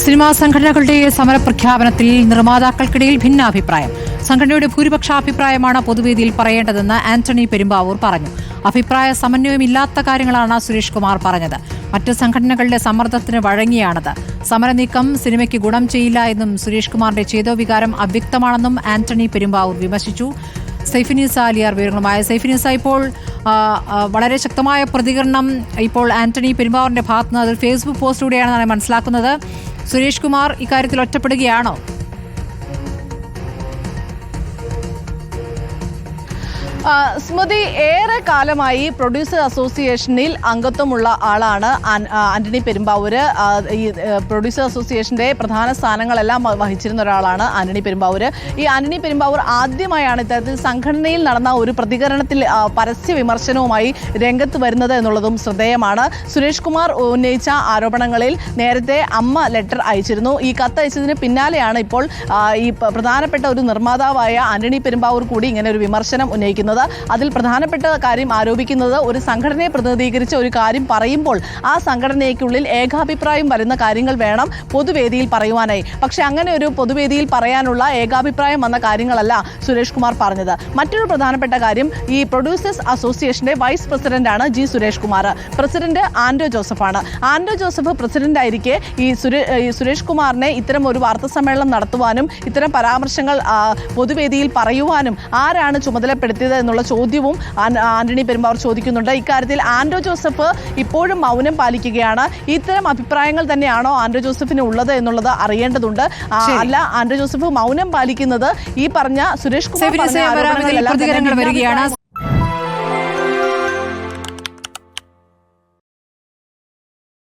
Cinema സംഘടനകളുടെ സമരപ്രഖ്യാപനത്തിൽ നിർമ്മാതാക്കൾക്കിടയിൽ ഭിന്നാഭിപ്രായം. സംഘടനയുടെ ഭൂരിപക്ഷ അഭിപ്രായമാണ് പൊതുവേദിയിൽ പറയേണ്ടതെന്ന് ആന്റണി പെരുമ്പാവൂർ പറഞ്ഞു. അഭിപ്രായ സമന്വയമില്ലാത്ത കാര്യങ്ങളാണ് സുരേഷ് കുമാർ പറഞ്ഞത്. മറ്റ് സംഘടനകളുടെ സമ്മർദ്ദത്തിന് വഴങ്ങിയാണത്. സമരനീക്കം സിനിമയ്ക്ക് ഗുണം ചെയ്യില്ല എന്നും സുരേഷ് കുമാറിന്റെ ചേതോവികാരം അവ്യക്തമാണെന്നും ആന്റണി പെരുമ്പാവൂർ വിമർശിച്ചു. സൈഫിനിസ അലിയാർ വിവരങ്ങളുമായ. സൈഫിനിസ, ഇപ്പോൾ വളരെ ശക്തമായ പ്രതികരണം ഇപ്പോൾ ആന്റണി പെരുമ്പാവൂരിന്റെ ഭാഗത്തുനിന്ന് അത് ഫേസ്ബുക്ക് പോസ്റ്റിലൂടെയാണെന്നാണ് മനസ്സിലാക്കുന്നത്. സുരേഷ് കുമാർ ഇക്കാര്യത്തിൽ ഒറ്റപ്പെടുകയാണോ? സ്മൃതി, ഏറെ കാലമായി പ്രൊഡ്യൂസർ അസോസിയേഷനിൽ അംഗത്വമുള്ള ആളാണ് ആന്റണി പെരുമ്പാവൂര്. ഈ പ്രൊഡ്യൂസർ അസോസിയേഷന്റെ പ്രധാന സ്ഥാനങ്ങളെല്ലാം വഹിച്ചിരുന്ന ഒരാളാണ് ആന്റണി പെരുമ്പാവൂര്. ഈ ആന്റണി പെരുമ്പാവൂർ ആദ്യമായാണ് ഇത്തരത്തിൽ സംഘടനയിൽ നടന്ന ഒരു പ്രതികരണത്തിൽ പരസ്യ വിമർശനവുമായി രംഗത്ത് വരുന്നത് എന്നുള്ളതും ശ്രദ്ധേയമാണ്. സുരേഷ് കുമാർ ഉന്നയിച്ച ആരോപണങ്ങളിൽ നേരത്തെ അമ്മ ലെറ്റർ അയച്ചിരുന്നു. ഈ കത്ത് അയച്ചതിന് പിന്നാലെയാണ് ഇപ്പോൾ ഈ പ്രധാനപ്പെട്ട ഒരു നിർമ്മാതാവായ ആന്റണി പെരുമ്പാവൂർ കൂടി ഇങ്ങനെ ഒരു വിമർശനം ഉന്നയിക്കുന്നത്. അതിൽ പ്രധാനപ്പെട്ട കാര്യം ആരോപിക്കുന്നത്, ഒരു സംഘടനയെ പ്രതിനിധീകരിച്ച് ഒരു കാര്യം പറയുമ്പോൾ ആ സംഘടനയ്ക്കുള്ളിൽ ഏകാഭിപ്രായം വരുന്ന കാര്യങ്ങൾ വേണം പൊതുവേദിയിൽ പറയുവാനായി. പക്ഷെ അങ്ങനെ ഒരു പൊതുവേദിയിൽ പറയാനുള്ള ഏകാഭിപ്രായം വന്ന കാര്യങ്ങളല്ല സുരേഷ് കുമാർ പറഞ്ഞത്. മറ്റൊരു പ്രധാനപ്പെട്ട കാര്യം, ഈ പ്രൊഡ്യൂസേഴ്സ് അസോസിയേഷന്റെ വൈസ് പ്രസിഡന്റാണ് ജി സുരേഷ് കുമാർ. പ്രസിഡന്റ് ആൻഡോ ജോസഫാണ്. ആൻഡോ ജോസഫ് പ്രസിഡന്റ് ആയിരിക്കെ ഈ സുരേഷ് കുമാറിനെ ഇത്തരം ഒരു വാർത്താ സമ്മേളനം നടത്തുവാനും ഇത്തരം പരാമർശങ്ങൾ പൊതുവേദിയിൽ പറയുവാനും ആരാണ് ചുമതലപ്പെടുത്തിയത് എന്നുള്ള ചോദ്യവും ആന്റണി പെരുമ്പാവൂർ ചോദിക്കുന്നുണ്ട്. ഇക്കാര്യത്തിൽ ആൻഡോ ജോസഫ് ഇപ്പോഴും മൗനം പാലിക്കുകയാണ്. ഇത്തരം അഭിപ്രായങ്ങൾ തന്നെയാണോ ആൻഡോ ജോസഫിന് ഉള്ളത് എന്നുള്ളത് അറിയേണ്ടതുണ്ട്. അല്ല ആൻഡോ ജോസഫ് മൗനം പാലിക്കുന്നത് ഈ പറഞ്ഞ സുരേഷ് കുമാർ പ്രതികരണങ്ങൾ വരികയാണ്.